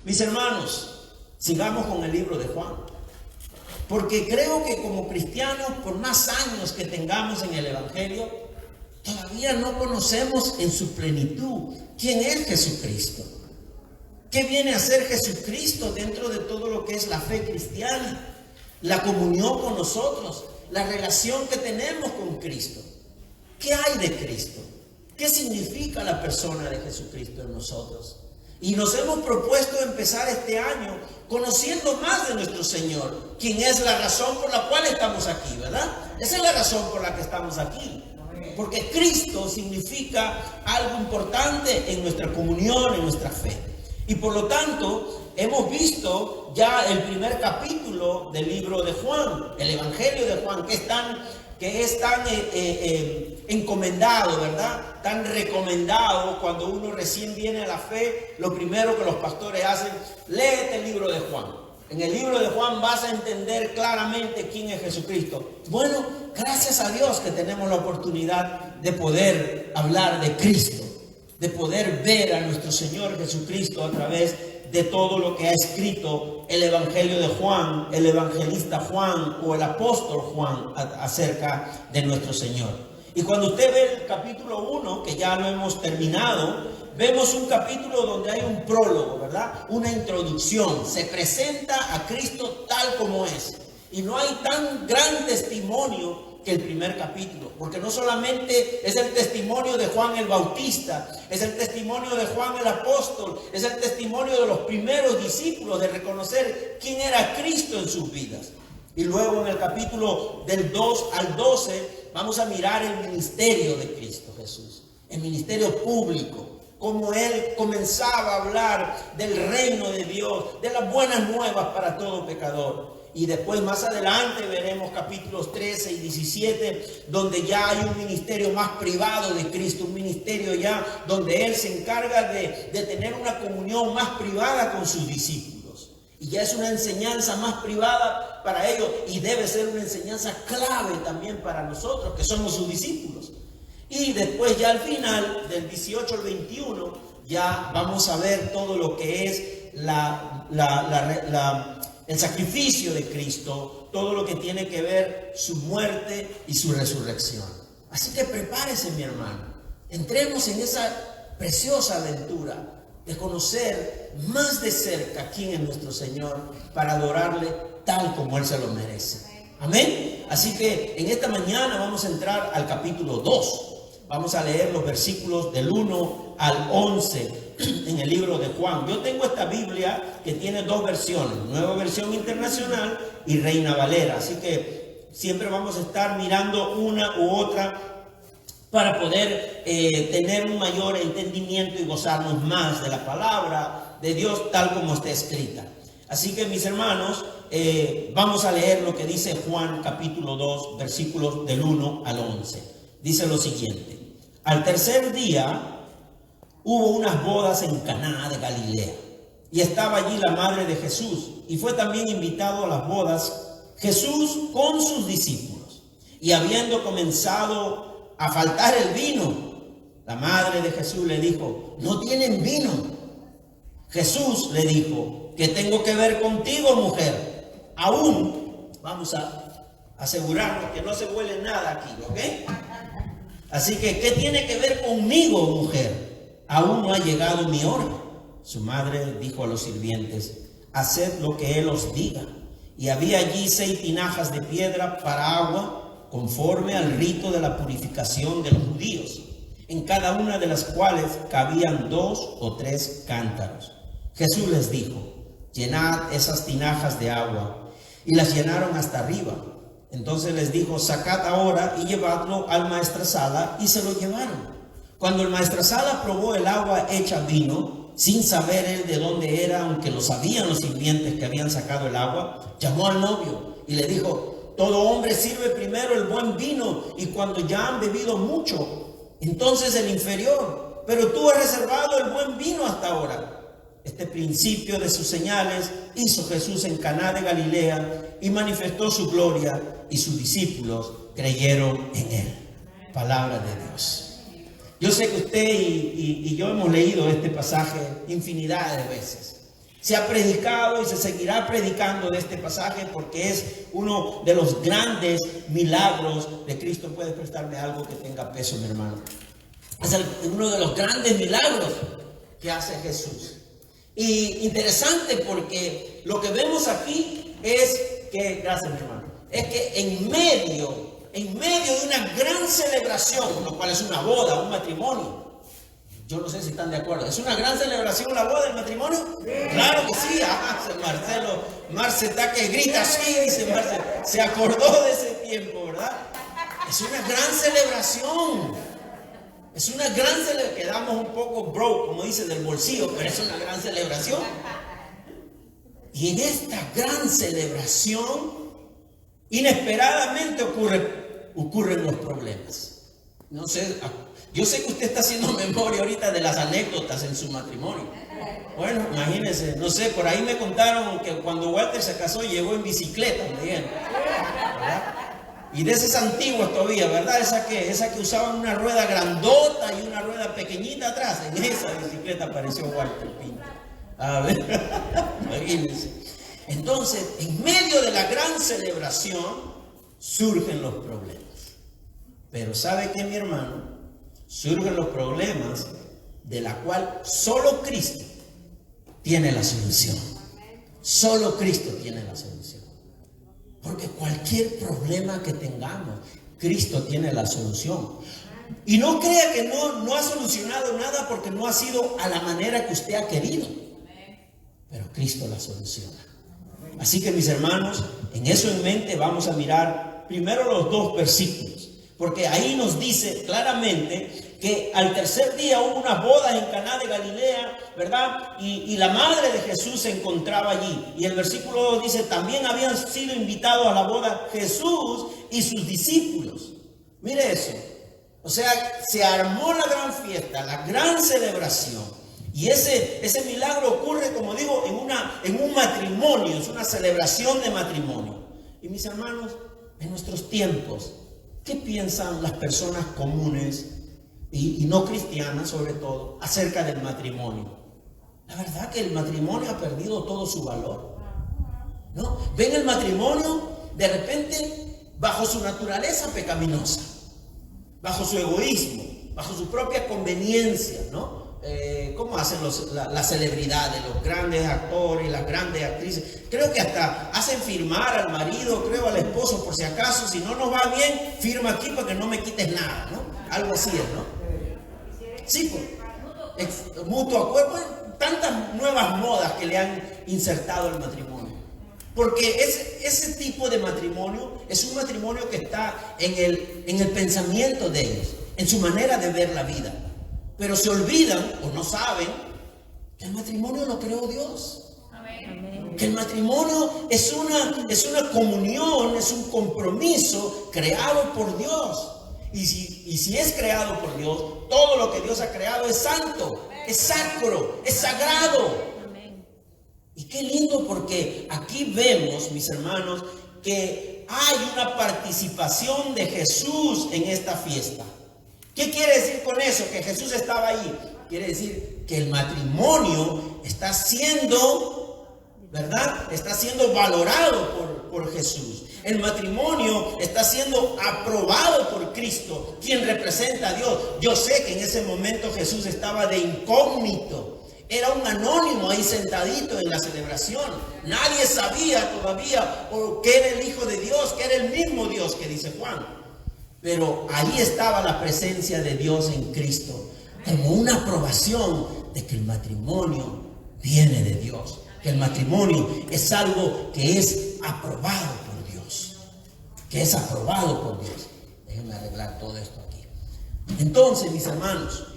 Mis hermanos, sigamos con el libro de Juan, porque creo que como cristianos, por más años que tengamos en el Evangelio, todavía no conocemos en su plenitud quién es Jesucristo. ¿Qué viene a ser Jesucristo dentro de todo lo que es la fe cristiana? La comunión con nosotros, la relación que tenemos con Cristo. ¿Qué hay de Cristo? ¿Qué significa la persona de Jesucristo en nosotros? Y nos hemos propuesto empezar este año conociendo más de nuestro Señor, quien es la razón por la cual estamos aquí, ¿verdad? Esa es la razón por la que estamos aquí. Porque Cristo significa algo importante en nuestra comunión, en nuestra fe. Y por lo tanto, hemos visto ya el primer capítulo del libro de Juan, el Evangelio de Juan, que es tan encomendado, ¿verdad? Tan recomendado cuando uno recién viene a la fe. Lo primero que los pastores hacen, léete el libro de Juan. En el libro de Juan vas a entender claramente quién es Jesucristo. Bueno, gracias a Dios que tenemos la oportunidad de poder hablar de Cristo, de poder ver a nuestro Señor Jesucristo a través de todo lo que ha escrito el Evangelio de Juan, el evangelista Juan o el apóstol Juan acerca de nuestro Señor. Y cuando usted ve el capítulo 1, que ya lo hemos terminado, vemos un capítulo donde hay un prólogo, ¿verdad? Una introducción. Se presenta a Cristo tal como es. Y no hay tan gran testimonio que el primer capítulo, porque no solamente es el testimonio de Juan el Bautista, es el testimonio de Juan el apóstol, es el testimonio de los primeros discípulos de reconocer quién era Cristo en sus vidas. Y luego en el capítulo del 2 al 12 vamos a mirar el ministerio de Cristo Jesús, el ministerio público, cómo Él comenzaba a hablar del reino de Dios, de las buenas nuevas para todo pecador. Y después más adelante veremos capítulos 13 y 17, donde ya hay un ministerio más privado de Cristo, un ministerio ya donde Él se encarga de tener una comunión más privada con sus discípulos. Y ya es una enseñanza más privada para ellos y debe ser una enseñanza clave también para nosotros que somos sus discípulos. Y después ya al final, del 18 al 21, ya vamos a ver todo lo que es el sacrificio de Cristo, todo lo que tiene que ver su muerte y su resurrección. Así que prepárese, mi hermano. Entremos en esa preciosa aventura de conocer más de cerca quién es nuestro Señor para adorarle tal como Él se lo merece. Amén. Así que en esta mañana vamos a entrar al capítulo 2. Vamos a leer los versículos del 1 al 11 en el libro de Juan. Yo tengo esta Biblia que tiene dos versiones, Nueva Versión Internacional y Reina Valera. Así que siempre vamos a estar mirando una u otra para poder tener un mayor entendimiento y gozarnos más de la palabra de Dios tal como está escrita. Así que, mis hermanos, vamos a leer lo que dice Juan capítulo 2, versículos del 1 al 11. Dice lo siguiente: al tercer día hubo unas bodas en Caná de Galilea, y estaba allí la madre de Jesús, y fue también invitado a las bodas Jesús con sus discípulos. Y habiendo comenzado a faltar el vino, la madre de Jesús le dijo: ¿no tienen vino? Jesús le dijo: ¿qué tengo que ver contigo, mujer? Aún, vamos a asegurarnos que no se huele nada aquí, ¿ok? Así que, ¿qué tiene que ver conmigo, mujer? Aún no ha llegado mi hora. Su madre dijo a los sirvientes: haced lo que él os diga. Y había allí 6 tinajas de piedra para agua, conforme al rito de la purificación de los judíos, en cada una de las cuales cabían 2 o 3 cántaros. Jesús les dijo: llenad esas tinajas de agua. Y las llenaron hasta arriba. Entonces les dijo: sacad ahora y llevadlo al maestrasala. Y se lo llevaron. Cuando el maestrasala probó el agua hecha vino, sin saber él de dónde era, aunque lo sabían los sirvientes que habían sacado el agua, llamó al novio y le dijo: todo hombre sirve primero el buen vino, y cuando ya han bebido mucho, entonces el inferior. Pero tú has reservado el buen vino hasta ahora. Este principio de sus señales hizo Jesús en Caná de Galilea y manifestó su gloria, y sus discípulos creyeron en él. Palabra de Dios. Yo sé que usted y yo hemos leído este pasaje infinidad de veces. Se ha predicado y se seguirá predicando de este pasaje porque es uno de los grandes milagros de Cristo. Puedes prestarme algo que tenga peso, mi hermano. Es uno de los grandes milagros que hace Jesús. Y interesante porque lo que vemos aquí es que, gracias mi hermano, es que en medio de una gran celebración, lo cual es una boda, un matrimonio. Yo no sé si están de acuerdo. ¿Es una gran celebración la boda, el matrimonio? Sí. Claro que sí. Marce está que grita así, dice Marce. Se acordó de ese tiempo, ¿verdad? Es una gran celebración. Es una gran celebración. Quedamos un poco broke, como dice, del bolsillo, pero es una gran celebración. Y en esta gran celebración, inesperadamente ocurren los problemas. No sé. Yo sé que usted está haciendo memoria ahorita de las anécdotas en su matrimonio. Bueno, imagínense, no sé, por ahí me contaron que cuando Walter se casó llegó en bicicleta, me dijeron, ¿verdad? Y de esas antiguas todavía, ¿verdad? Esa que usaban una rueda grandota y una rueda pequeñita atrás. En esa bicicleta apareció Walter Pinto. A ver, imagínense. Entonces, en medio de la gran celebración surgen los problemas. Pero ¿sabe qué, mi hermano? Surgen los problemas de la cual solo Cristo tiene la solución. Solo Cristo tiene la solución. Porque cualquier problema que tengamos, Cristo tiene la solución. Y no crea que no ha solucionado nada porque no ha sido a la manera que usted ha querido. Pero Cristo la soluciona. Así que mis hermanos, en eso en mente vamos a mirar primero los dos versículos. Porque ahí nos dice claramente que al tercer día hubo unas bodas en Caná de Galilea, ¿verdad? Y la madre de Jesús se encontraba allí. Y el versículo 2 dice, también habían sido invitados a la boda Jesús y sus discípulos. Mire eso. O sea, se armó la gran fiesta, la gran celebración. Y ese milagro ocurre, como digo, en un matrimonio, es una celebración de matrimonio. Y mis hermanos, en nuestros tiempos, ¿qué piensan las personas comunes y no cristianas sobre todo acerca del matrimonio? La verdad que el matrimonio ha perdido todo su valor, ¿no? Ven el matrimonio de repente bajo su naturaleza pecaminosa, bajo su egoísmo, bajo su propia conveniencia, ¿no? ¿Cómo hacen las celebridades, los grandes actores, las grandes actrices? Creo que hasta hacen firmar al marido, creo al esposo, por si acaso, si no nos va bien, firma aquí para que no me quites nada, ¿no? Algo así es, ¿no? Sí, pues, mutuo acuerdo, tantas nuevas modas que le han insertado al matrimonio. Porque ese tipo de matrimonio es un matrimonio que está en el pensamiento de ellos, en su manera de ver la vida. Pero se olvidan o no saben que el matrimonio lo creó Dios. Amén. Que el matrimonio es una comunión, es un compromiso creado por Dios. Y si es creado por Dios, todo lo que Dios ha creado es santo, es sacro, es sagrado. Amén. Y qué lindo porque aquí vemos, mis hermanos, que hay una participación de Jesús en esta fiesta. ¿Qué quiere decir con eso? Que Jesús estaba ahí. Quiere decir que el matrimonio está siendo, ¿verdad? Está siendo valorado por Jesús. El matrimonio está siendo aprobado por Cristo, quien representa a Dios. Yo sé que en ese momento Jesús estaba de incógnito. Era un anónimo ahí sentadito en la celebración. Nadie sabía todavía que era el Hijo de Dios, que era el mismo Dios que dice Juan. Pero ahí estaba la presencia de Dios en Cristo, como una aprobación de que el matrimonio viene de Dios, que el matrimonio es algo que es aprobado por Dios, que es aprobado por Dios. Déjenme arreglar todo esto aquí. Entonces, mis hermanos,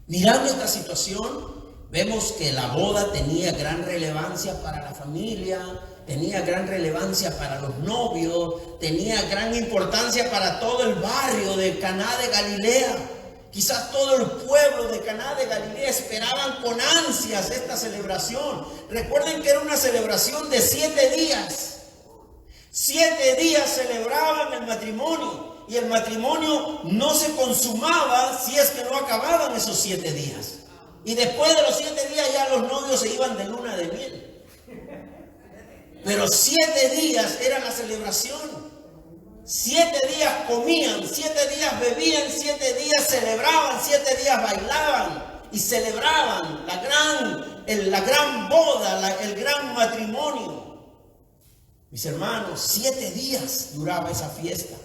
mirando esta situación, vemos que la boda tenía gran relevancia para la familia, tenía gran relevancia para los novios, tenía gran importancia para todo el barrio de Caná de Galilea. Quizás todo el pueblo de Caná de Galilea esperaban con ansias esta celebración. Recuerden que era una celebración de 7 días. 7 días celebraban el matrimonio y el matrimonio no se consumaba si es que no acababan esos 7 días. Y después de los 7 días ya los novios se iban de luna de miel. Pero 7 días era la celebración. 7 días comían, 7 días bebían, 7 días celebraban, 7 días bailaban y celebraban la gran boda, el gran matrimonio. Mis hermanos, 7 días duraba esa fiesta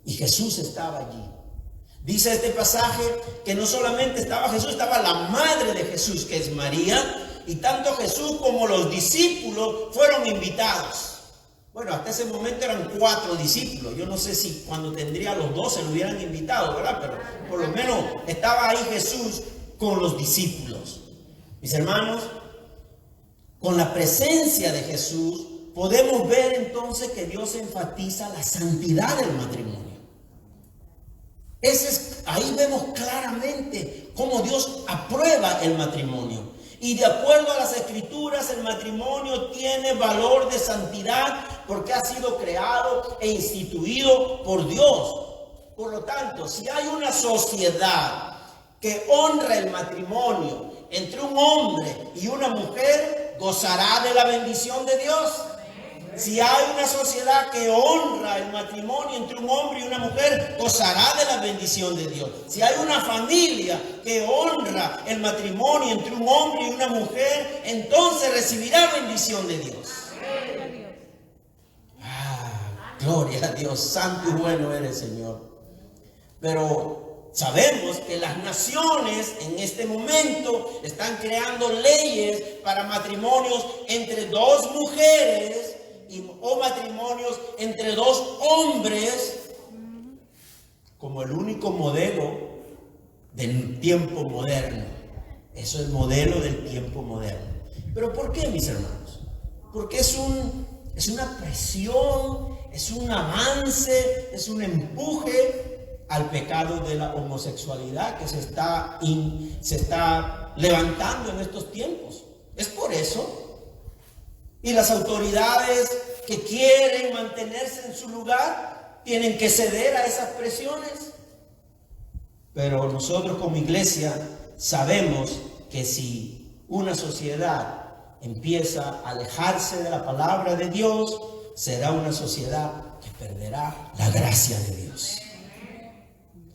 y Jesús estaba allí. Dice este pasaje que no solamente estaba Jesús, estaba la madre de Jesús, que es María, y tanto Jesús como los discípulos fueron invitados. Bueno, hasta ese momento eran 4 discípulos. Yo no sé si cuando tendría los 12 lo hubieran invitado, ¿verdad? Pero por lo menos estaba ahí Jesús con los discípulos. Mis hermanos, con la presencia de Jesús podemos ver entonces que Dios enfatiza la santidad del matrimonio. Ahí vemos claramente cómo Dios aprueba el matrimonio. Y de acuerdo a las Escrituras, el matrimonio tiene valor de santidad porque ha sido creado e instituido por Dios. Por lo tanto, si hay una sociedad que honra el matrimonio entre un hombre y una mujer, gozará de la bendición de Dios. Si hay una sociedad que honra el matrimonio entre un hombre y una mujer, gozará de la bendición de Dios. Si hay una familia que honra el matrimonio entre un hombre y una mujer, entonces recibirá bendición de Dios. Gloria a Dios, santo y bueno eres, Señor. Pero sabemos que las naciones en este momento están creando leyes para matrimonios entre 2 mujeres o matrimonios entre 2 hombres como el único modelo del tiempo moderno. Eso es el modelo del tiempo moderno. ¿Pero por qué, mis hermanos? Porque es una presión, es un avance, es un empuje al pecado de la homosexualidad que se está levantando en estos tiempos. Es por eso. Y las autoridades que quieren mantenerse en su lugar tienen que ceder a esas presiones. Pero nosotros como iglesia sabemos que si una sociedad empieza a alejarse de la palabra de Dios, será una sociedad que perderá la gracia de Dios,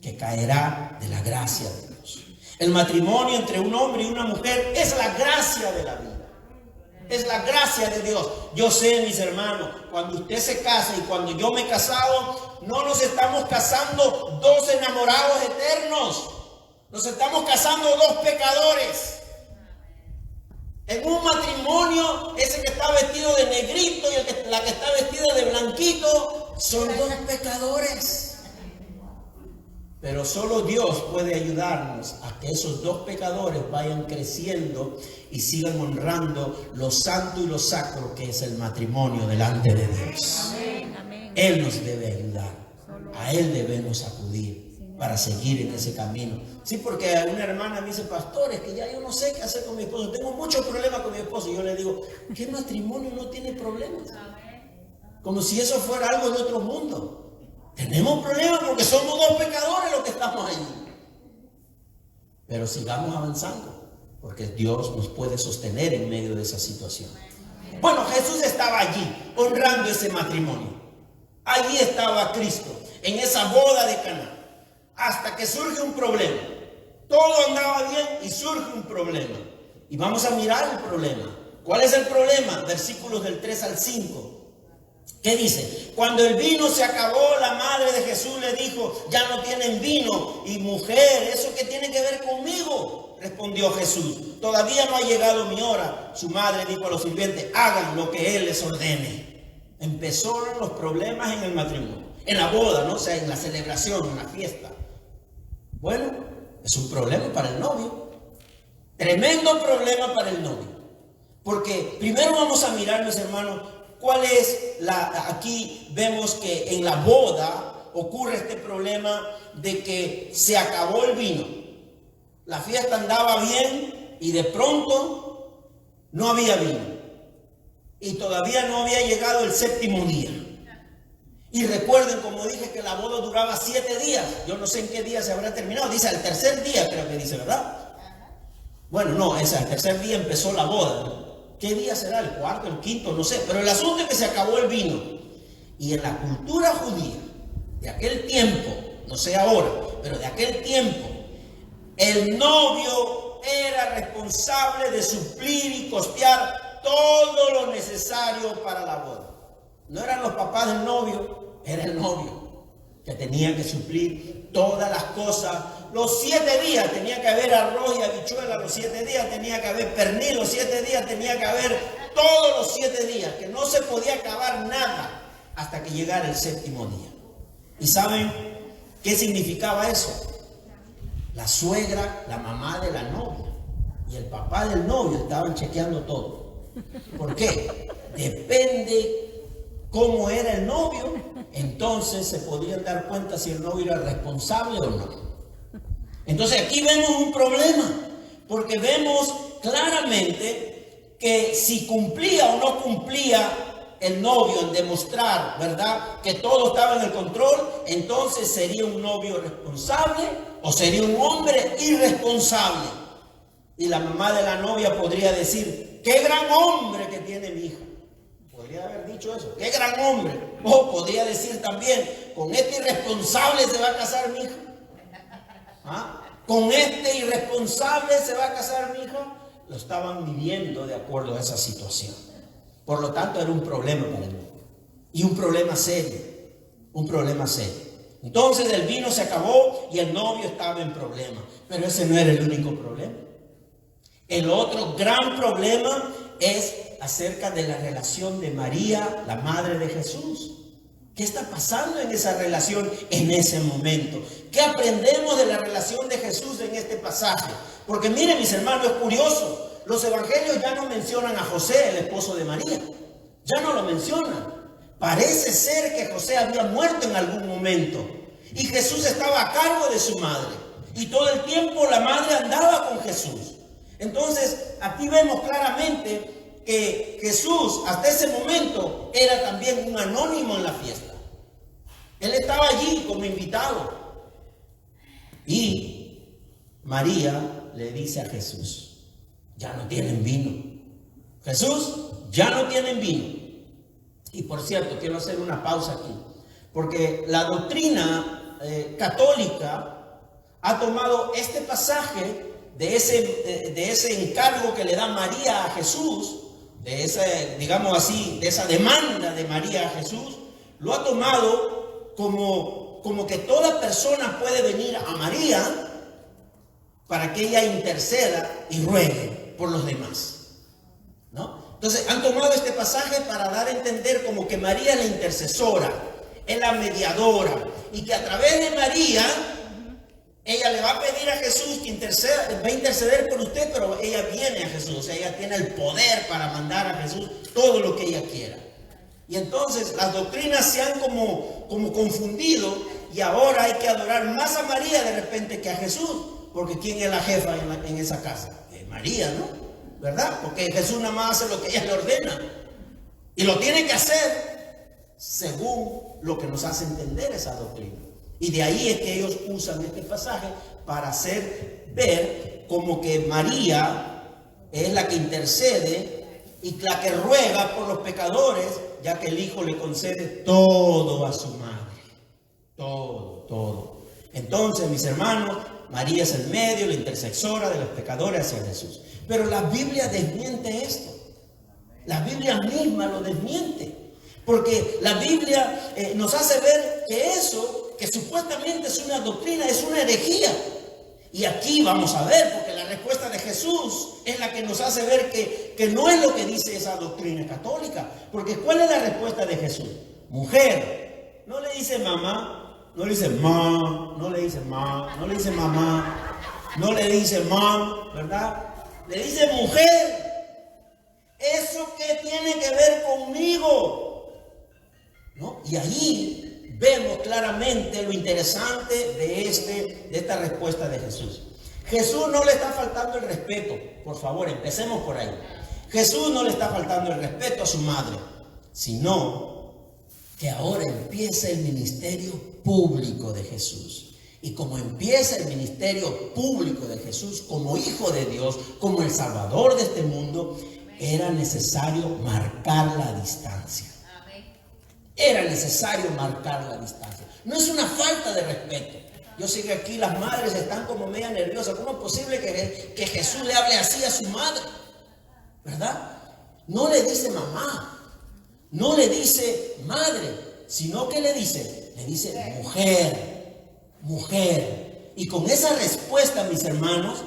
que caerá de la gracia de Dios. El matrimonio entre un hombre y una mujer es la gracia de la vida. Es la gracia de Dios. Yo sé, mis hermanos, cuando usted se casa y cuando yo me he casado, no nos estamos casando 2 enamorados eternos. Nos estamos casando 2 pecadores. En un matrimonio, ese que está vestido de negrito y la que está vestida de blanquito, son 2 pecadores. Pero solo Dios puede ayudarnos a que esos 2 pecadores vayan creciendo y sigan honrando lo santo y lo sacro que es el matrimonio delante de Dios. Él nos debe ayudar. A Él debemos acudir para seguir en ese camino. Sí, porque una hermana me dice, pastor, es que ya yo no sé qué hacer con mi esposo. Tengo muchos problemas con mi esposo. Y yo le digo, ¿qué matrimonio no tiene problemas? Como si eso fuera algo de otro mundo. Tenemos problemas porque somos 2 pecadores los que estamos allí. Pero sigamos avanzando, porque Dios nos puede sostener en medio de esa situación. Bueno, Jesús estaba allí, honrando ese matrimonio. Allí estaba Cristo, en esa boda de Caná. Hasta que surge un problema. Todo andaba bien y surge un problema. Y vamos a mirar el problema. ¿Cuál es el problema? Versículos del 3 al 5. ¿Qué dice? Cuando el vino se acabó, la madre de Jesús le dijo, ya no tienen vino. Y mujer, ¿eso qué tiene que ver conmigo? Respondió Jesús, todavía no ha llegado mi hora. Su madre dijo a los sirvientes, hagan lo que Él les ordene. Empezaron los problemas en el matrimonio, en la boda, ¿no? O sea, en la celebración, en la fiesta. Bueno, es un problema para el novio. Tremendo problema para el novio. Porque primero vamos a mirar, mis hermanos, ¿cuál es aquí vemos que en la boda ocurre este problema de que se acabó el vino. La fiesta andaba bien y de pronto no había vino. Y todavía no había llegado el 7º día. Y recuerden, como dije, que la boda duraba 7 días. Yo no sé en qué día se habrá terminado. Dice al 3er día, creo que dice, ¿verdad? Bueno, no, ese al tercer día empezó la boda, ¿no? ¿Qué día será? ¿El cuarto, el quinto? No sé. Pero el asunto es que se acabó el vino. Y en la cultura judía de aquel tiempo, no sé ahora, pero de aquel tiempo, el novio era responsable de suplir y costear todo lo necesario para la boda. No eran los papás del novio, era el novio que tenía que suplir todas las cosas. Los 7 días tenía que haber arroz y habichuela, los 7 días tenía que haber pernil, los 7 días tenía que haber todos los 7 días, que no se podía acabar nada hasta que llegara el séptimo día. ¿Y saben qué significaba eso? La suegra, la mamá de la novia y el papá del novio estaban chequeando todo. ¿Por qué? Depende cómo era el novio, entonces se podrían dar cuenta si el novio era responsable o no. Entonces aquí vemos un problema, porque vemos claramente que si cumplía o no cumplía el novio en demostrar, ¿verdad?, que todo estaba en el control, entonces sería un novio responsable o sería un hombre irresponsable. Y la mamá de la novia podría decir: ¡qué gran hombre que tiene mi hija! Podría haber dicho eso, ¡qué gran hombre! O podría decir también: con este irresponsable se va a casar mi hija. ¿Ah? Con este irresponsable se va a casar mi hija. Lo estaban viviendo de acuerdo a esa situación. Por lo tanto, era un problema para el novio. Y un problema serio. Un problema serio. Entonces el vino se acabó y el novio estaba en problema. Pero ese no era el único problema. El otro gran problema es acerca de la relación de María, la madre de Jesús. ¿Qué está pasando en esa relación en ese momento? ¿Qué aprendemos de la relación de Jesús en este pasaje? Porque miren, mis hermanos, es curioso. Los evangelios ya no mencionan a José, el esposo de María. Ya no lo mencionan. Parece ser que José había muerto en algún momento y Jesús estaba a cargo de su madre. Y todo el tiempo la madre andaba con Jesús. Entonces, aquí vemos claramente que Jesús, hasta ese momento, era también un anónimo en la fiesta. Él estaba allí como invitado. Y María le dice a Jesús: ya no tienen vino. Jesús, ya no tienen vino. Y por cierto, quiero hacer una pausa aquí, porque la doctrina católica ha tomado este pasaje de ese encargo que le da María a Jesús, de ese, digamos así, de esa demanda de María a Jesús, lo ha tomado como que toda persona puede venir a María para que ella interceda y ruegue por los demás, ¿no? Entonces han tomado este pasaje para dar a entender como que María es la intercesora, es la mediadora, y que a través de María ella le va a pedir a Jesús que interceda, va a interceder por usted, pero ella viene a Jesús, o sea, ella tiene el poder para mandar a Jesús todo lo que ella quiera. Y entonces las doctrinas se han como confundido, y ahora hay que adorar más a María de repente que a Jesús, porque ¿quién es la jefa en esa casa? Es María, ¿no? ¿Verdad? Porque Jesús nada más hace lo que ella le ordena, y lo tiene que hacer según lo que nos hace entender esa doctrina. Y de ahí es que ellos usan este pasaje para hacer ver como que María es la que intercede y la que ruega por los pecadores, ya que el Hijo le concede todo a su madre. Todo. Entonces, mis hermanos, María es el medio, la intercesora de los pecadores hacia Jesús. Pero la Biblia desmiente esto. La Biblia misma lo desmiente. Porque la Biblia nos hace ver que eso, que supuestamente es una doctrina, es una herejía. Y aquí vamos a ver, porque la respuesta de Jesús es la que nos hace ver que no es lo que dice esa doctrina católica. Porque ¿cuál es la respuesta de Jesús? Mujer, no le dice mamá, no le dice ma, no le dice ma, no le dice mamá, no le dice mam, ¿verdad? Le dice mujer. ¿Eso qué tiene que ver conmigo? ¿No? Y ahí vemos claramente lo interesante de esta respuesta de Jesús. Jesús no le está faltando el respeto. Por favor, empecemos por ahí. Jesús no le está faltando el respeto a su madre, sino que ahora empieza el ministerio público de Jesús. Y como empieza el ministerio público de Jesús como Hijo de Dios, como el Salvador de este mundo, era necesario marcar la distancia. Era necesario marcar la distancia. No es una falta de respeto. Yo sé que aquí las madres están como media nerviosas. ¿Cómo es posible que Jesús le hable así a su madre? ¿Verdad? No le dice mamá, no le dice madre, sino que le dice mujer. Y con esa respuesta, mis hermanos,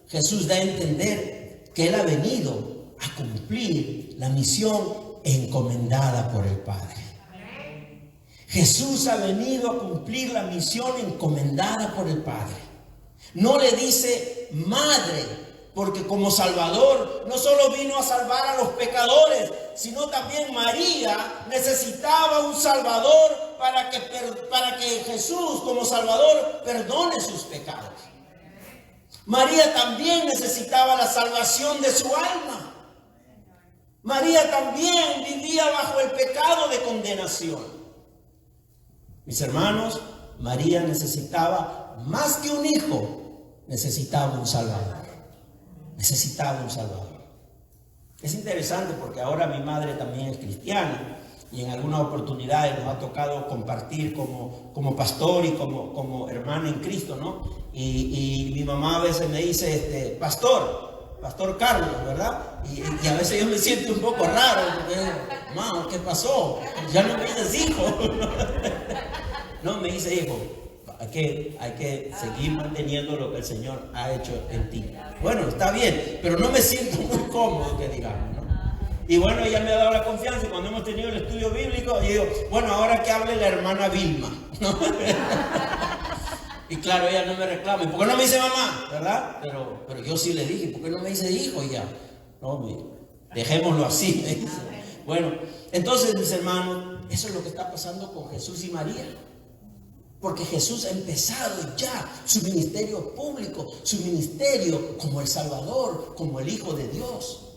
Jesús da a entender que Él ha venido a cumplir la misión encomendada por el Padre. Jesús ha venido a cumplir la misión encomendada por el Padre. No le dice madre, porque como Salvador no solo vino a salvar a los pecadores, sino también María necesitaba un Salvador para que Jesús como Salvador perdone sus pecados. María también necesitaba la salvación de su alma. María también vivía bajo el pecado de condenación. Mis hermanos, María necesitaba más que un hijo, necesitaba un Salvador. Necesitaba un Salvador. Es interesante porque ahora mi madre también es cristiana y en algunas oportunidades nos ha tocado compartir como pastor y como hermana en Cristo, ¿no? Y mi mamá a veces me dice, Pastor Carlos, ¿verdad? Y a veces yo me siento un poco raro porque, mamá, ¿qué pasó? Ya no me dices hijo. No me dice hijo. Hay que seguir manteniendo lo que el Señor ha hecho en ti. Bueno, está bien, pero no me siento muy cómodo, que digamos, ¿no? Y bueno, ella me ha dado la confianza y cuando hemos tenido el estudio bíblico, yo digo, bueno, ahora que hable la hermana Vilma, ¿no? Y claro, ella no me reclama. ¿Por qué no me dice mamá? ¿Verdad? Pero yo sí le dije, ¿por qué no me dice hijo ya? No, dejémoslo así, me dice. Bueno, entonces, mis hermanos, eso es lo que está pasando con Jesús y María. Porque Jesús ha empezado ya su ministerio público, su ministerio como el Salvador, como el Hijo de Dios.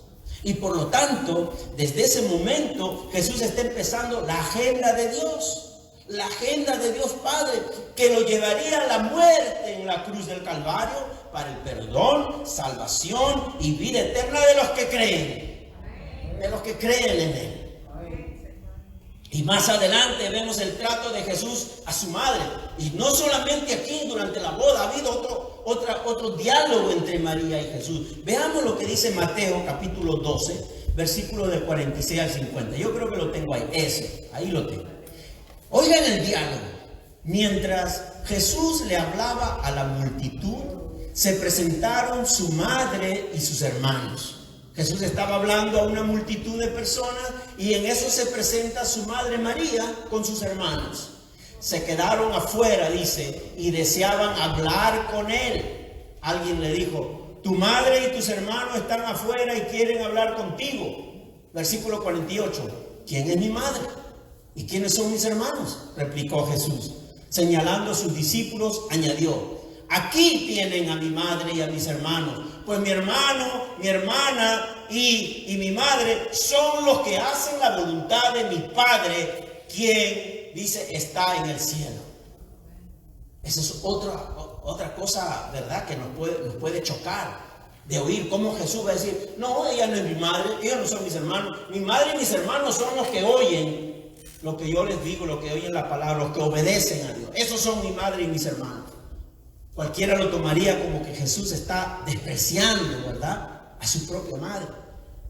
Y por lo tanto, desde ese momento, Jesús está empezando la agenda de Dios. La agenda de Dios Padre, que lo llevaría a la muerte en la cruz del Calvario para el perdón, salvación y vida eterna de los que creen. De los que creen en Él. Y más adelante vemos el trato de Jesús a su madre. Y no solamente aquí durante la boda, ha habido otro diálogo entre María y Jesús. Veamos lo que dice Mateo capítulo 12, versículos del 46 al 50. Yo creo que lo tengo ahí, ahí lo tengo. Oigan el diálogo. Mientras Jesús le hablaba a la multitud, se presentaron su madre y sus hermanos. Jesús estaba hablando a una multitud de personas y en eso se presenta su madre María con sus hermanos. Se quedaron afuera, dice, y deseaban hablar con él. Alguien le dijo, tu madre y tus hermanos están afuera y quieren hablar contigo. Versículo 48, ¿quién es mi madre? ¿Y quiénes son mis hermanos? Replicó Jesús. Señalando a sus discípulos, añadió, aquí tienen a mi madre y a mis hermanos, pues mi hermano, mi hermana y mi madre son los que hacen la voluntad de mi Padre, quien, dice, está en el cielo. Esa es otra cosa, ¿verdad?, que nos puede chocar de oír cómo Jesús va a decir, no, ella no es mi madre, ellos no son mis hermanos, mi madre y mis hermanos son los que oyen lo que yo les digo, lo que oyen la palabra, los que obedecen a Dios. Esos son mi madre y mis hermanos. Cualquiera lo tomaría como que Jesús está despreciando, ¿verdad?, a su propia madre.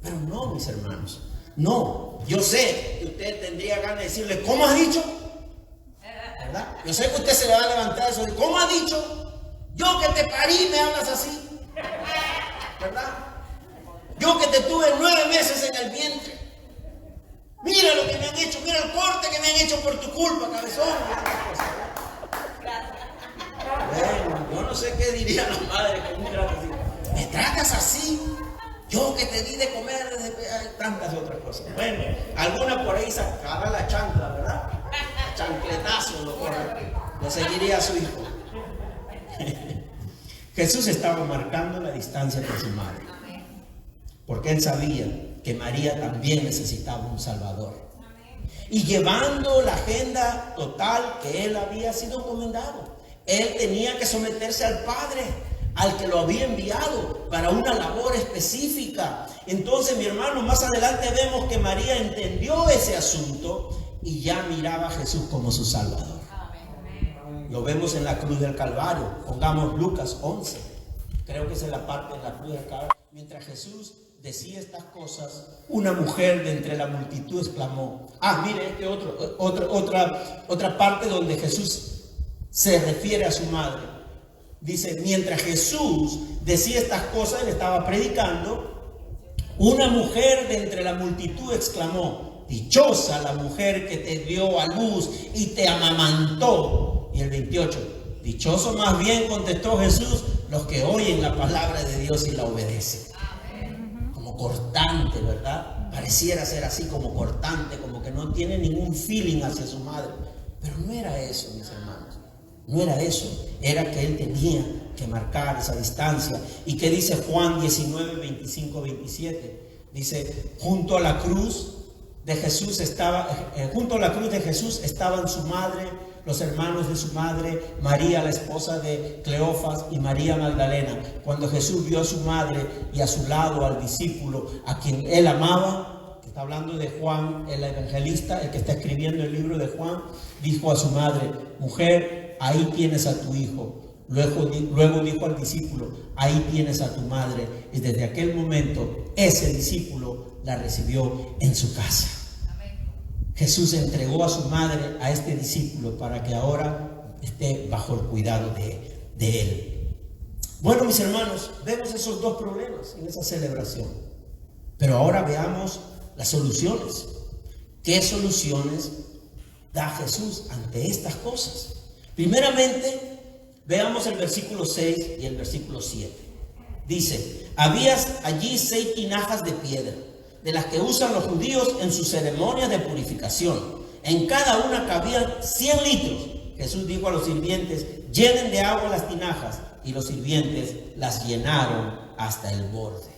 Pero no, mis hermanos, no. Yo sé que usted tendría ganas de decirle, ¿cómo has dicho? ¿Verdad? Yo sé que usted se le va a levantar eso de, ¿cómo has dicho? Yo que te parí me hablas así, ¿verdad? Yo que te tuve 9 meses en el vientre. Mira lo que me han hecho, mira el corte que me han hecho por tu culpa, cabezón. Bueno, yo no sé qué diría la madre con un trato así. ¿Me tratas así? Yo que te di de comer desde tantas otras cosas. Bueno, alguna por ahí sacará la chancla, ¿verdad? Chancletazo lo seguiría a su hijo. Jesús estaba marcando la distancia con su madre, porque él sabía que María también necesitaba un Salvador, y llevando la agenda total que él había sido encomendado. Él tenía que someterse al Padre, al que lo había enviado para una labor específica. Entonces, mi hermano, más adelante vemos que María entendió ese asunto y ya miraba a Jesús como su Salvador. Lo vemos en la cruz del Calvario. Pongamos Lucas 11. Creo que es en la parte de la cruz del Calvario. Mientras Jesús decía estas cosas, una mujer de entre la multitud exclamó. Mire, otra parte donde Jesús se refiere a su madre. Dice, mientras Jesús decía estas cosas, él estaba predicando, una mujer de entre la multitud exclamó, dichosa la mujer que te dio a luz y te amamantó. Y el 28, dichoso más bien, contestó Jesús, los que oyen la palabra de Dios y la obedecen. Como cortante, ¿verdad? Pareciera ser así como cortante, como que no tiene ningún feeling hacia su madre. Pero no era eso, mis hermanos. No era eso. Era que él tenía que marcar esa distancia. ¿Y qué dice Juan 19, 25, 27? Dice, junto a la cruz de Jesús estaban su madre, los hermanos de su madre, María, la esposa de Cleofas, y María Magdalena. Cuando Jesús vio a su madre y a su lado al discípulo a quien él amaba, que está hablando de Juan, el evangelista, el que está escribiendo el libro de Juan, dijo a su madre, mujer, ahí tienes a tu hijo. Luego dijo al discípulo, ahí tienes a tu madre. Y desde aquel momento, ese discípulo la recibió en su casa. Jesús entregó a su madre a este discípulo para que ahora esté bajo el cuidado de él. Bueno, mis hermanos, vemos esos dos problemas en esa celebración. Pero ahora veamos las soluciones. ¿Qué soluciones da Jesús ante estas cosas? Primeramente, veamos el versículo 6 y el versículo 7. Dice, había allí 6 tinajas de piedra, de las que usan los judíos en sus ceremonias de purificación. En cada una cabían 100 litros. Jesús dijo a los sirvientes, llenen de agua las tinajas. Y los sirvientes las llenaron hasta el borde.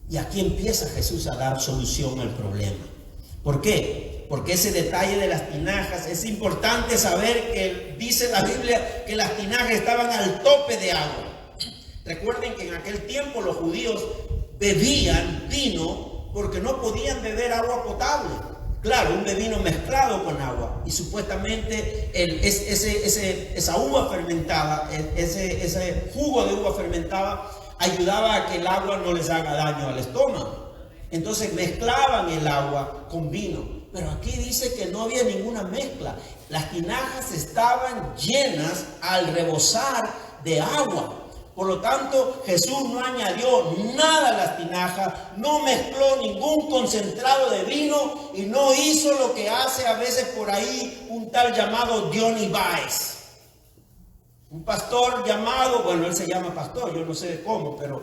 Y aquí empieza Jesús a dar solución al problema. ¿Por qué? Porque ese detalle de las tinajas es importante saber que dice la Biblia que las tinajas estaban al tope de agua. Recuerden que en aquel tiempo los judíos bebían vino porque no podían beber agua potable. Claro, un vino mezclado con agua. Y supuestamente esa uva fermentada, ese jugo de uva fermentada, ayudaba a que el agua no les haga daño al estómago. Entonces mezclaban el agua con vino. Pero aquí dice que no había ninguna mezcla. Las tinajas estaban llenas al rebosar de agua. Por lo tanto, Jesús no añadió nada a las tinajas, no mezcló ningún concentrado de vino y no hizo lo que hace a veces por ahí un tal llamado Johnny Baez. Un pastor llamado, bueno, él se llama pastor, yo no sé cómo, pero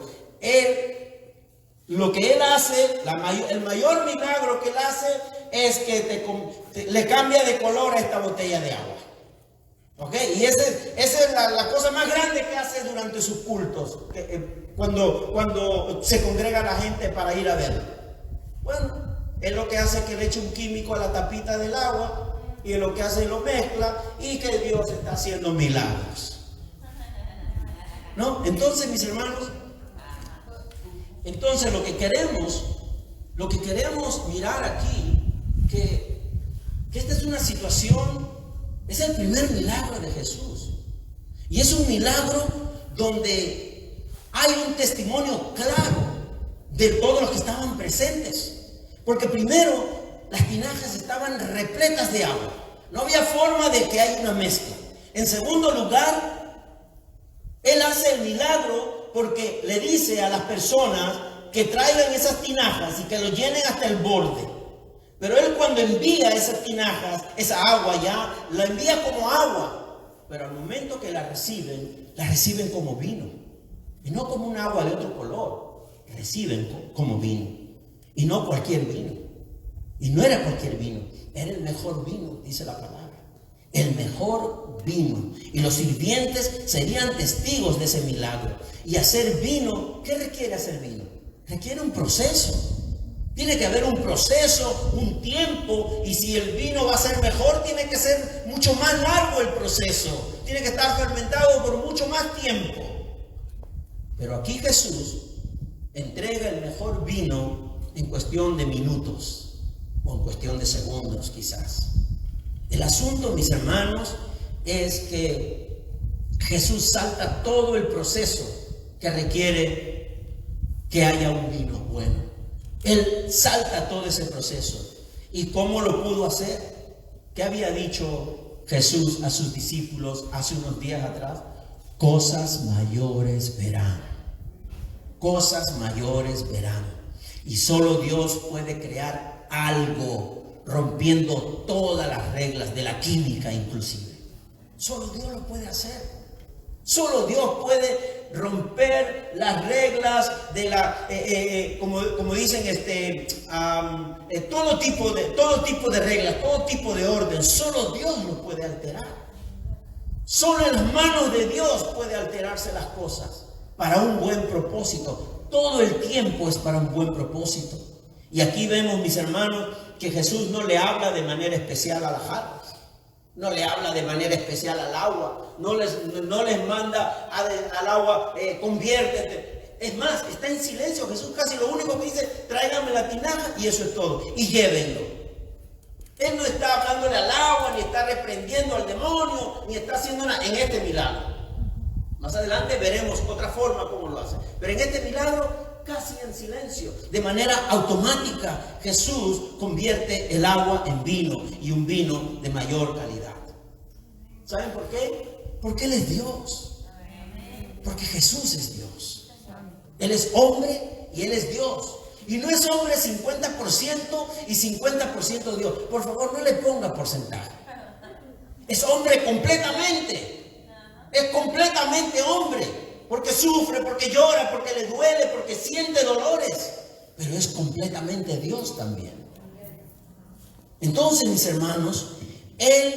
lo que él hace, el mayor milagro que él hace es que le cambia de color a esta botella de agua. ¿Ok? Y esa es la cosa más grande que hace durante sus cultos, cuando se congrega la gente para ir a verlo. Bueno, él lo que hace es que le echa un químico a la tapita del agua, y lo que hace es lo mezcla, y que Dios está haciendo milagros. ¿No? Entonces, mis hermanos, lo que queremos mirar aquí, que esta es una situación. Es el primer milagro de Jesús. Y es un milagro donde hay un testimonio claro de todos los que estaban presentes. Porque primero, las tinajas estaban repletas de agua. No había forma de que haya una mezcla. En segundo lugar, Él hace el milagro porque le dice a las personas que traigan esas tinajas y que lo llenen hasta el borde. Pero Él cuando envía esas tinajas, esa agua ya, la envía como agua. Pero al momento que la reciben como vino. Y no como un agua de otro color. Reciben como vino. Y no cualquier vino. Y no era cualquier vino. Era el mejor vino, dice la palabra. El mejor vino. Y los sirvientes serían testigos de ese milagro. Y hacer vino, ¿qué requiere hacer vino? Requiere un proceso. Tiene que haber un proceso, un tiempo, y si el vino va a ser mejor, tiene que ser mucho más largo el proceso. Tiene que estar fermentado por mucho más tiempo. Pero aquí Jesús entrega el mejor vino en cuestión de minutos o en cuestión de segundos quizás. El asunto, mis hermanos, es que Jesús salta todo el proceso que requiere que haya un vino bueno. Él salta todo ese proceso. ¿Y cómo lo pudo hacer? ¿Qué había dicho Jesús a sus discípulos hace unos días atrás? Cosas mayores verán. Cosas mayores verán. Y solo Dios puede crear algo rompiendo todas las reglas de la química inclusive. Solo Dios lo puede hacer. Solo Dios puede romper las reglas de la, como dicen, todo tipo de reglas, todo tipo de orden. Solo Dios lo puede alterar. Solo en las manos de Dios puede alterarse las cosas para un buen propósito. Todo el tiempo es para un buen propósito. Y aquí vemos, mis hermanos, que Jesús no le habla de manera especial a las jarras. No le habla de manera especial al agua. No les manda al agua, conviértete. Es más, está en silencio. Jesús casi lo único que dice, tráigame la tinaja y eso es todo. Y llévenlo. Él no está hablándole al agua, ni está reprendiendo al demonio, ni está haciendo nada en este milagro. Más adelante veremos otra forma como lo hace. Pero en este milagro, casi en silencio, de manera automática, Jesús convierte el agua en vino, y un vino de mayor calidad. ¿Saben por qué? Porque Él es Dios. Porque Jesús es Dios. Él es hombre y Él es Dios. Y no es hombre 50% y 50% Dios. Por favor, no le ponga porcentaje. Es hombre completamente. Es completamente hombre. Porque sufre, porque llora, porque le duele, porque siente dolores. Pero es completamente Dios también. Entonces, mis hermanos, Él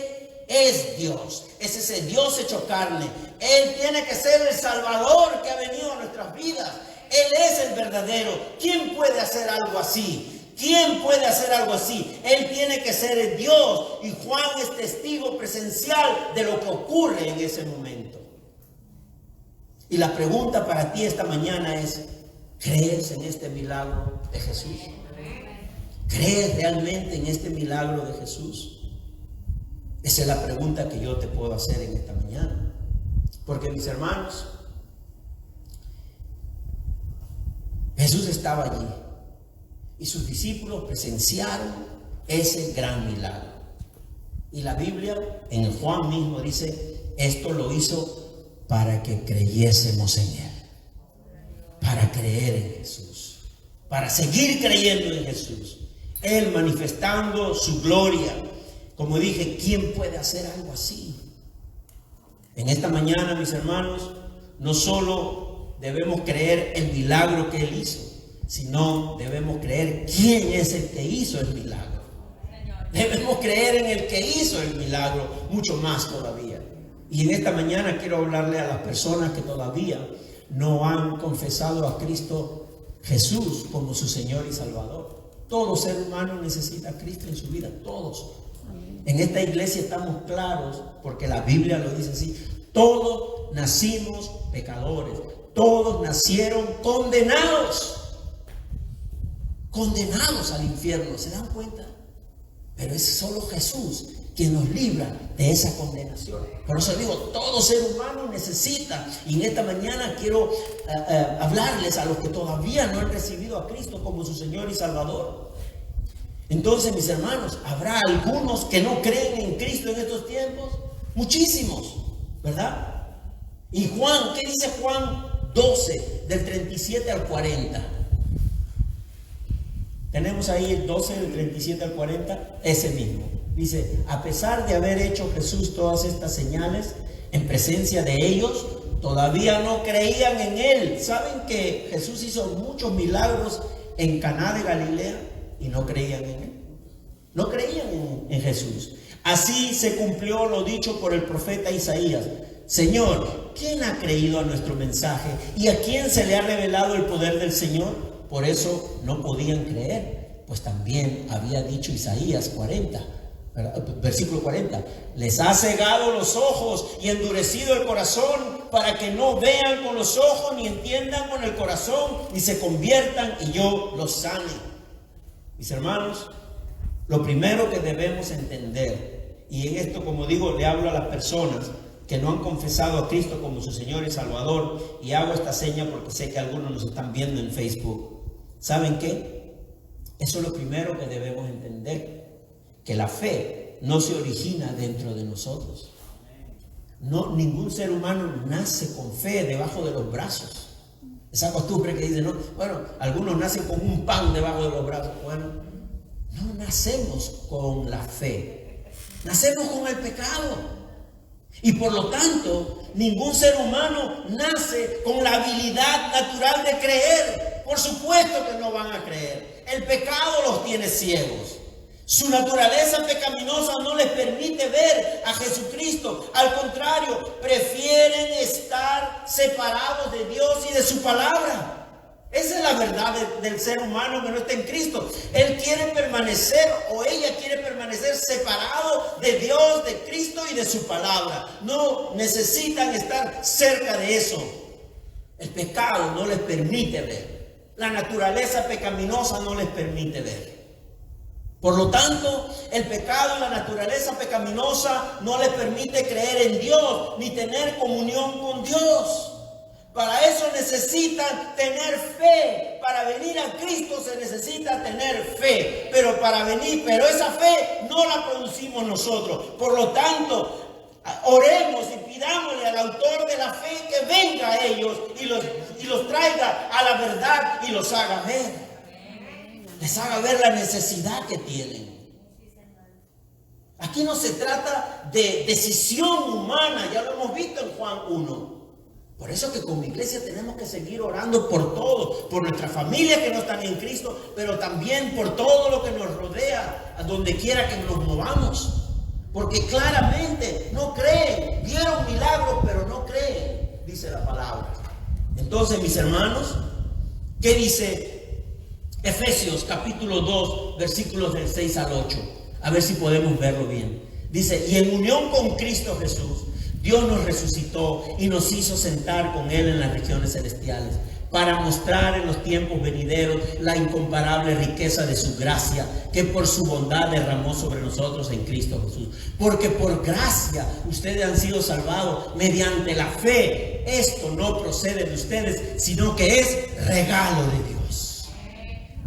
es Dios. Es ese Dios hecho carne. Él tiene que ser el Salvador que ha venido a nuestras vidas. Él es el verdadero. ¿Quién puede hacer algo así? ¿Quién puede hacer algo así? Él tiene que ser el Dios. Y Juan es testigo presencial de lo que ocurre en ese momento. Y la pregunta para ti esta mañana es, ¿crees en este milagro de Jesús? ¿Crees realmente en este milagro de Jesús? Esa es la pregunta que yo te puedo hacer en esta mañana. Porque, mis hermanos, Jesús estaba allí y sus discípulos presenciaron ese gran milagro. Y la Biblia en Juan mismo dice, esto lo hizo para que creyésemos en Él, para creer en Jesús, para seguir creyendo en Jesús, Él manifestando su gloria. Como dije, ¿quién puede hacer algo así? En esta mañana, mis hermanos, no solo debemos creer el milagro que Él hizo, sino debemos creer quién es el que hizo el milagro. Debemos creer en el que hizo el milagro, mucho más todavía. Y en esta mañana quiero hablarle a las personas que todavía no han confesado a Cristo Jesús como su Señor y Salvador. Todo ser humano necesita a Cristo en su vida, todos. En esta iglesia estamos claros, porque la Biblia lo dice así, todos nacimos pecadores, todos nacieron condenados al infierno, ¿se dan cuenta? Pero es solo Jesús quien nos libra de esa condenación. Por eso digo, todo ser humano necesita. Y en esta mañana quiero hablarles a los que todavía no han recibido a Cristo como su Señor y Salvador. Entonces, mis hermanos, ¿habrá algunos que no creen en Cristo en estos tiempos? Muchísimos, ¿verdad? Y Juan, ¿qué dice Juan 12, del 37 al 40? Tenemos ahí el 12, del 37 al 40, ese mismo. Dice, a pesar de haber hecho Jesús todas estas señales en presencia de ellos, todavía no creían en Él. ¿Saben que Jesús hizo muchos milagros en Caná de Galilea y no creían en Él? No creían en Jesús. Así se cumplió lo dicho por el profeta Isaías. Señor, ¿quién ha creído a nuestro mensaje? ¿Y a quién se le ha revelado el poder del Señor? Por eso no podían creer. pues también había dicho Isaías 40, versículo 40, les ha cegado los ojos y endurecido el corazón para que no vean con los ojos ni entiendan con el corazón ni se conviertan y yo los sane. Mis hermanos, lo primero que debemos entender, y en esto, como digo, le hablo a las personas que no han confesado a Cristo como su Señor y Salvador, y hago esta seña porque sé que algunos nos están viendo en Facebook. ¿Saben qué? Eso es lo primero que debemos entender, que la fe no se origina dentro de nosotros. No, ningún ser humano nace con fe debajo de los brazos. Esa costumbre que dicen, no, bueno, algunos nacen con un pan debajo de los brazos. Bueno, no nacemos con la fe, nacemos con el pecado. Y por lo tanto, ningún ser humano nace con la habilidad natural de creer. Por supuesto que no van a creer. El pecado los tiene ciegos. Su naturaleza pecaminosa no les permite ver a Jesucristo. Al contrario, prefieren estar separados de Dios y de su palabra. Esa es la verdad del ser humano que no está en Cristo. Él quiere permanecer, o ella quiere permanecer separado de Dios, de Cristo y de su palabra. No necesitan estar cerca de eso. El pecado no les permite ver. La naturaleza pecaminosa no les permite ver. Por lo tanto, el pecado y la naturaleza pecaminosa no les permite creer en Dios ni tener comunión con Dios. Para eso necesitan tener fe. Para venir a Cristo se necesita tener fe. Pero esa fe no la producimos nosotros. Por lo tanto, oremos y pidámosle al autor de la fe que venga a ellos y los traiga a la verdad y los haga ver. Les haga ver la necesidad que tienen. Aquí no se trata de decisión humana, ya lo hemos visto en Juan 1. Por eso que como iglesia tenemos que seguir orando por todos, por nuestras familias que no están en Cristo, pero también por todo lo que nos rodea, a donde quiera que nos movamos. Porque claramente no creen, vieron milagros, pero no creen, dice la palabra. Entonces, mis hermanos, ¿qué dice Efesios capítulo 2, versículos del 6 al 8? A ver si podemos verlo bien. Dice, y en unión con Cristo Jesús, Dios nos resucitó y nos hizo sentar con Él en las regiones celestiales para mostrar en los tiempos venideros la incomparable riqueza de su gracia que por su bondad derramó sobre nosotros en Cristo Jesús. Porque por gracia ustedes han sido salvados mediante la fe. Esto no procede de ustedes, sino que es regalo de Dios.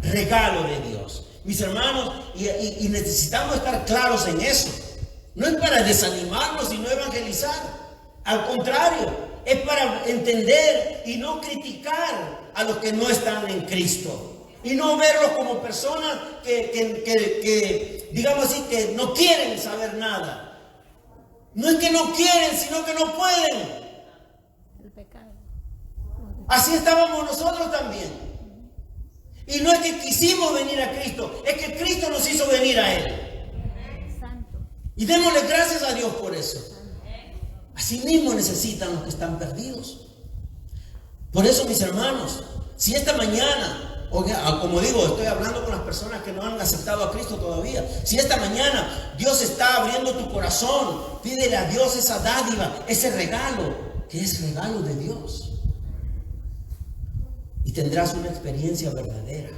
Regalo de Dios. Mis hermanos, y necesitamos estar claros en eso. No es para desanimarnos y no evangelizar. Al contrario, es para entender y no criticar a los que no están en Cristo. Y no verlos como personas que digamos así, que no quieren saber nada. No es que no quieren, sino que no pueden. El pecado. Así estábamos nosotros también. Y no es que quisimos venir a Cristo, es que Cristo nos hizo venir a Él. Y démosle gracias a Dios por eso. Así mismo necesitan los que están perdidos. Por eso, mis hermanos, si esta mañana, como digo, estoy hablando con las personas que no han aceptado a Cristo todavía. Si esta mañana Dios está abriendo tu corazón, pídele a Dios esa dádiva, ese regalo, que es regalo de Dios. Y tendrás una experiencia verdadera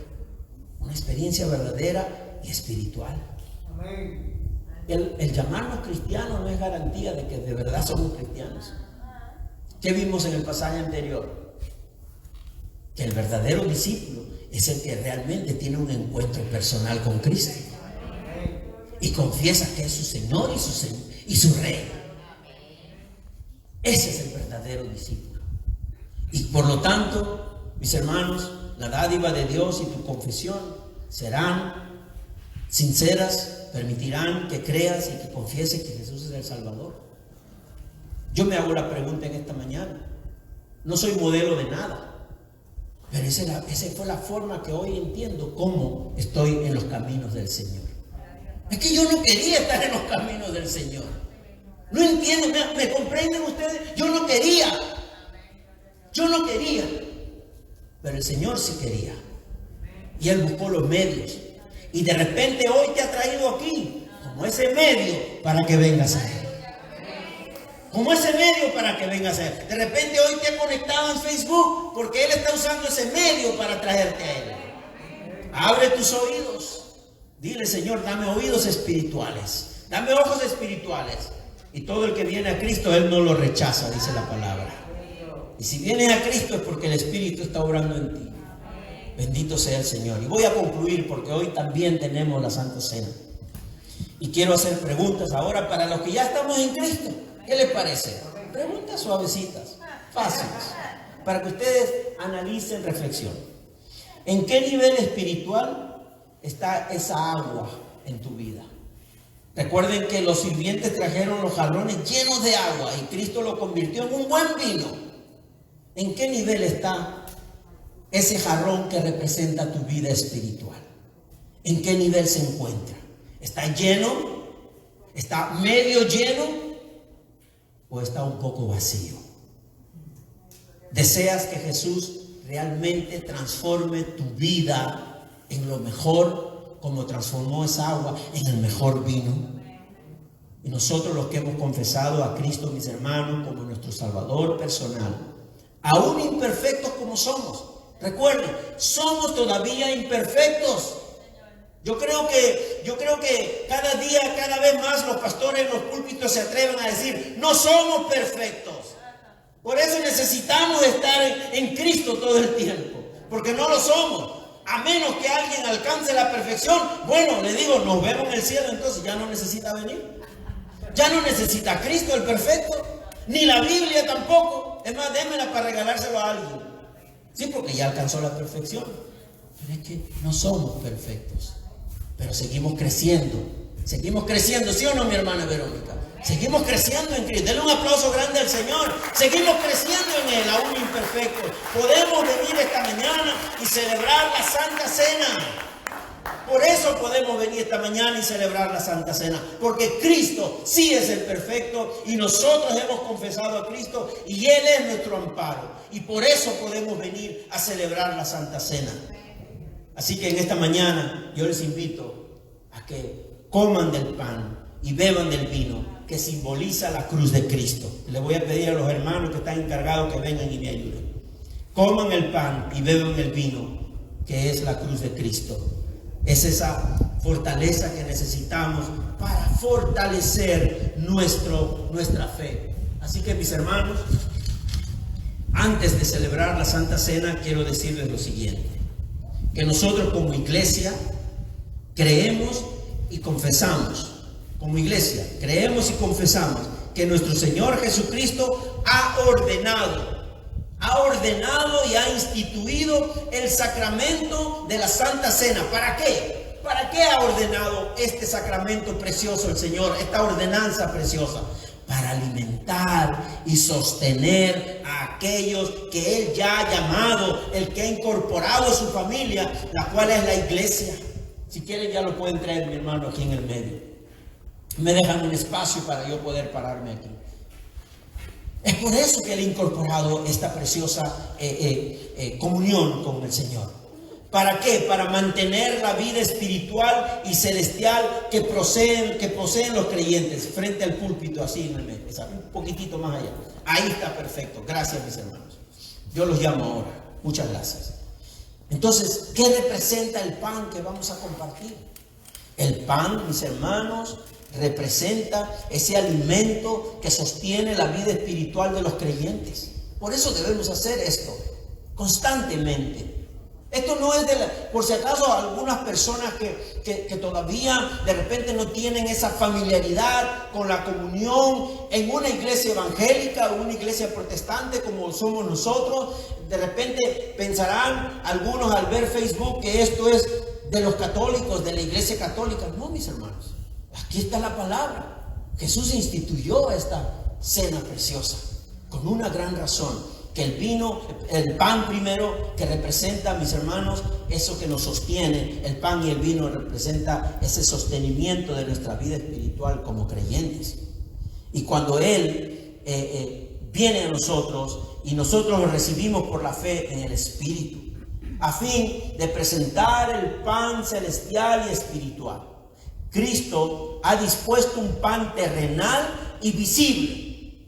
y espiritual. Amén. El llamarnos cristianos no es garantía de que de verdad somos cristianos. ¿Qué vimos en el pasaje anterior? Que el verdadero discípulo es el que realmente tiene un encuentro personal con Cristo y confiesa que es su Señor y su Rey. Ese es el verdadero discípulo. Y por lo tanto, mis hermanos, la dádiva de Dios y tu confesión serán sinceras, permitirán que creas y que confieses que Jesús es el Salvador. Yo me hago la pregunta en esta mañana. No soy modelo de nada, pero esa fue la forma que hoy entiendo cómo estoy en los caminos del Señor. Es que yo no quería estar en los caminos del Señor. No entienden, ¿me comprenden ustedes? Yo no quería, pero el Señor sí quería. Y Él buscó los medios. Y de repente hoy te ha traído aquí como ese medio para que vengas a Él. Como ese medio para que vengas a Él. De repente hoy te ha conectado en Facebook porque Él está usando ese medio para traerte a Él. Abre tus oídos. Dile, Señor, dame oídos espirituales. Dame ojos espirituales. Y todo el que viene a Cristo, Él no lo rechaza, dice la palabra. Y si vienes a Cristo es porque el Espíritu está obrando en ti. Bendito sea el Señor. Y voy a concluir porque hoy también tenemos la Santa Cena. Y quiero hacer preguntas ahora para los que ya estamos en Cristo. ¿Qué les parece? Preguntas suavecitas, fáciles, para que ustedes analicen, reflexionen. ¿En qué nivel espiritual está esa agua en tu vida? Recuerden que los sirvientes trajeron los jarrones llenos de agua y Cristo lo convirtió en un buen vino. ¿En qué nivel está ese jarrón que representa tu vida espiritual? ¿En qué nivel se encuentra? ¿Está lleno? ¿Está medio lleno? ¿O está un poco vacío? ¿Deseas que Jesús realmente transforme tu vida en lo mejor, como transformó esa agua en el mejor vino? Y nosotros, los que hemos confesado a Cristo, mis hermanos, como nuestro Salvador personal, aún imperfectos como somos, recuerden, somos todavía imperfectos. Yo creo que cada día, cada vez más los pastores en los púlpitos se atreven a decir, no somos perfectos. Por eso necesitamos estar en Cristo todo el tiempo, porque no lo somos. A menos que alguien alcance la perfección, bueno, le digo, nos vemos en el cielo, entonces ya no necesita venir. Ya no necesita a Cristo el perfecto, ni la Biblia tampoco. Es más, démela para regalárselo a alguien. Sí, porque ya alcanzó la perfección. Pero es que no somos perfectos. Pero seguimos creciendo, ¿sí o no, mi hermana Verónica? Seguimos creciendo en Cristo. Denle un aplauso grande al Señor. Seguimos creciendo en Él, aún imperfectos. Podemos venir esta mañana y celebrar la Santa Cena. Por eso podemos venir esta mañana y celebrar la Santa Cena. Porque Cristo sí es el perfecto y nosotros hemos confesado a Cristo y Él es nuestro amparo. Y por eso podemos venir a celebrar la Santa Cena. Así que en esta mañana yo les invito a que coman del pan y beban del vino que simboliza la cruz de Cristo. Le voy a pedir a los hermanos que están encargados que vengan y me ayuden. Coman el pan y beban el vino que es la cruz de Cristo. Es esa fortaleza que necesitamos para fortalecer nuestra fe. Así que, mis hermanos, antes de celebrar la Santa Cena, quiero decirles lo siguiente. Que nosotros como iglesia creemos y confesamos, como iglesia creemos y confesamos que nuestro Señor Jesucristo ha ordenado y ha instituido el sacramento de la Santa Cena. ¿Para qué? ¿Para qué ha ordenado este sacramento precioso el Señor, esta ordenanza preciosa? Para alimentar y sostener a aquellos que Él ya ha llamado, el que ha incorporado a su familia, la cual es la iglesia. Si quieren ya lo pueden traer, mi hermano, aquí en el medio. Me dejan un espacio para yo poder pararme aquí. Es por eso que Él ha incorporado esta preciosa comunión con el Señor. ¿Para qué? Para mantener la vida espiritual y celestial que poseen los creyentes frente al púlpito, así en el medio, un poquitito más allá. Ahí está perfecto. Gracias, mis hermanos. Yo los llamo ahora. Muchas gracias. Entonces, ¿qué representa el pan que vamos a compartir? El pan, mis hermanos, representa ese alimento que sostiene la vida espiritual de los creyentes. Por eso debemos hacer esto constantemente. Esto no es por si acaso algunas personas que todavía de repente no tienen esa familiaridad con la comunión en una iglesia evangélica o una iglesia protestante como somos nosotros. De repente pensarán algunos al ver Facebook que esto es de los católicos, de la iglesia católica. No, mis hermanos, aquí está la palabra. Jesús instituyó esta cena preciosa con una gran razón. Que el pan primero, que representa, mis hermanos, eso que nos sostiene. El pan y el vino representa ese sostenimiento de nuestra vida espiritual como creyentes. Y cuando Él viene a nosotros y nosotros lo recibimos por la fe en el Espíritu, a fin de presentar el pan celestial y espiritual. Cristo ha dispuesto un pan terrenal y visible.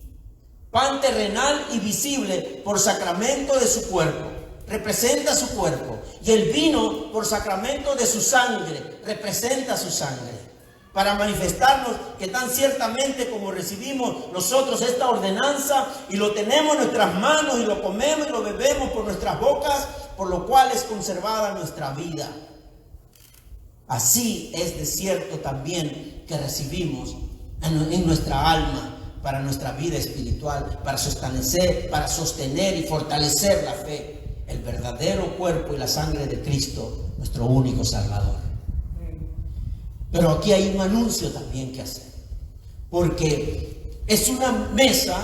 Pan terrenal y visible por sacramento de su cuerpo. Representa su cuerpo. Y el vino por sacramento de su sangre. Representa su sangre. Para manifestarnos que tan ciertamente como recibimos nosotros esta ordenanza y lo tenemos en nuestras manos y lo comemos y lo bebemos por nuestras bocas, por lo cual es conservada nuestra vida. Así es de cierto también que recibimos en nuestra alma para nuestra vida espiritual, para sostener y fortalecer la fe, el verdadero cuerpo y la sangre de Cristo, nuestro único Salvador. Pero aquí hay un anuncio también que hacer, porque es una mesa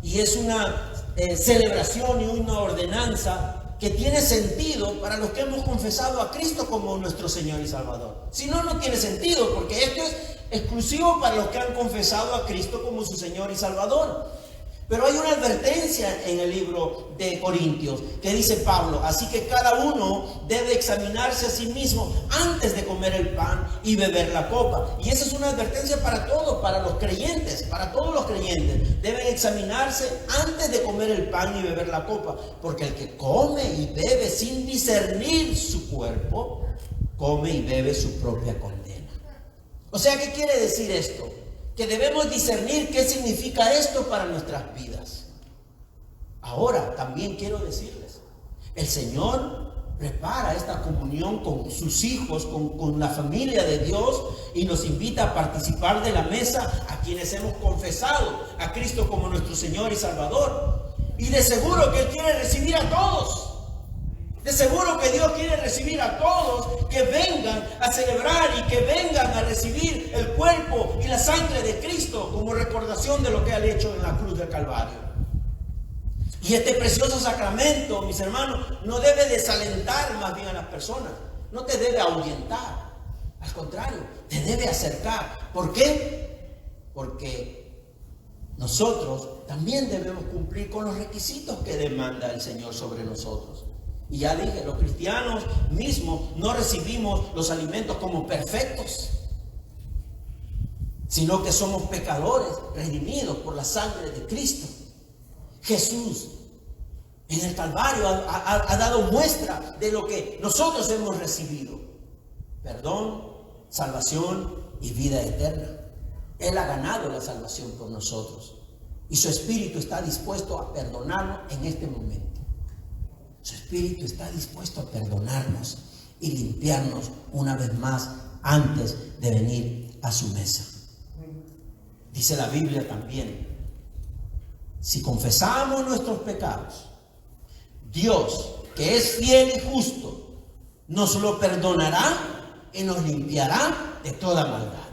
y es una celebración y una ordenanza que tiene sentido para los que hemos confesado a Cristo como nuestro Señor y Salvador. Si no, no tiene sentido, porque esto es exclusivo para los que han confesado a Cristo como su Señor y Salvador. Pero hay una advertencia en el libro de Corintios que dice Pablo: así que cada uno debe examinarse a sí mismo antes de comer el pan y beber la copa. Y esa es una advertencia para todos, para los creyentes, para todos los creyentes. Deben examinarse antes de comer el pan y beber la copa, porque el que come y bebe sin discernir su cuerpo, come y bebe su propia condena. O sea, ¿qué quiere decir esto? Que debemos discernir qué significa esto para nuestras vidas. Ahora, también quiero decirles, el Señor prepara esta comunión con sus hijos, con la familia de Dios, y nos invita a participar de la mesa a quienes hemos confesado a Cristo como nuestro Señor y Salvador. Y de seguro que Él quiere recibir a todos. De seguro que Dios quiere recibir a todos que vengan a celebrar y que vengan a recibir el cuerpo y la sangre de Cristo como recordación de lo que ha hecho en la cruz del Calvario. Y este precioso sacramento, mis hermanos, no debe desalentar más bien a las personas, no te debe ahuyentar, al contrario, te debe acercar. ¿Por qué? Porque nosotros también debemos cumplir con los requisitos que demanda el Señor sobre nosotros. Y ya dije, los cristianos mismos no recibimos los alimentos como perfectos, sino que somos pecadores redimidos por la sangre de Cristo. Jesús en el Calvario ha dado muestra de lo que nosotros hemos recibido: perdón, salvación y vida eterna. Él ha ganado la salvación por nosotros y su Espíritu está dispuesto a perdonarnos en este momento. Su Espíritu está dispuesto a perdonarnos y limpiarnos una vez más antes de venir a su mesa. Dice la Biblia también: si confesamos nuestros pecados, Dios, que es fiel y justo, nos lo perdonará y nos limpiará de toda maldad.